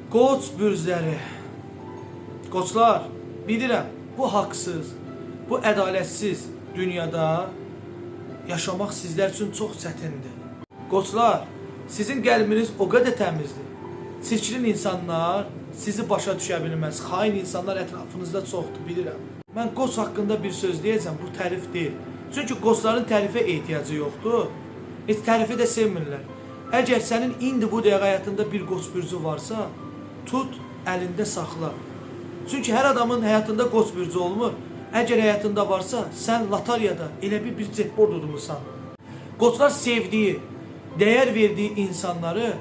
Qoç bürcləri. Qoçlar, bilirəm, bu haqsız, bu ədalətsiz dünyada yaşamaq sizlər üçün çox çətindir. Qoçlar, sizin qəlbiniz o qədər təmizdir. Çirkin insanlar sizi başa düşə bilməz. Xain insanlar ətrafınızda çoxdur, bilirəm. Mən qoç haqqında bir söz deyəcəm, bu tərif deyil. Çünki qoçların tərifə ehtiyacı yoxdur. Heç tərifi də sevmirlər. Əgər sənin indi bu dəqiqə həyatında bir qoç bürcü varsa, tut, əlində saxla. Çünki hər adamın həyatında qoç bürcü olmur. Əgər həyatında varsa, sən lotariyada elə bir cekbord udumursan. Qoçlar sevdiyi, dəyər verdiyi insanları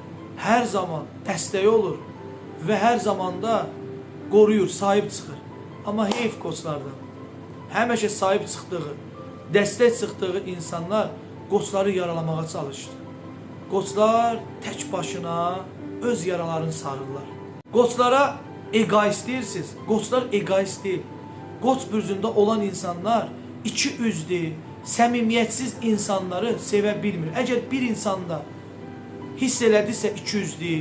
hər zaman dəstəyi olur və hər zamanda qoruyur, sahib çıxır. Amma heyf qoçlardan. Həmişə sahib çıxdığı, dəstək çıxdığı insanlar qoçları yaralamağa çalışır. Qoçlar tək başına öz yaralarını sarırlar. Qoçlara egoist deyirsiniz. Qoçlar egoist deyil. Qoç bürcündə olan insanlar iki üzdü, səmimiyyətsiz insanları sevə bilmir. Əgər bir insanda hiss elədirsə iki üzdü,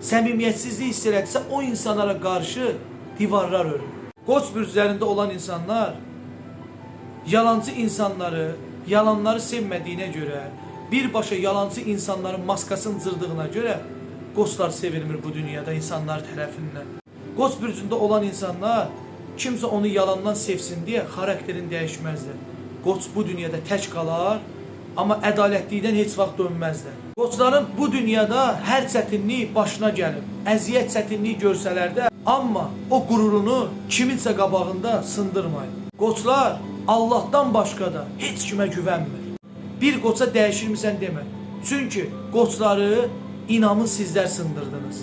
səmimiyyətsizlik hiss elədirsə o insanlara qarşı divarlar örür. Qoç bürclərində olan insanlar yalancı insanları, yalanları sevmədiyinə görə, birbaşa yalancı insanların maskasını cırdığına görə qoçlar sevilmir bu dünyada insanlar tərəfindən. Qoç bürcündə olan insanlar kimsə onu yalandan sevsin deyə xarakterini dəyişməzlər. Qoç bu dünyada tək qalar, amma ədalətlikdən heç vaxt dönməzlər. Qoçların bu dünyada hər çətinlik başına gəlib, əziyyət çətinlik görsələr də, amma o qürurunu kiminsə qabağında sındırmayın. Qoçlar Allahdan başqa da heç kimə güvənmir. Bir qoça dəyişirmisən demə. Çünki qoçları inamın sizlər sındırdınız.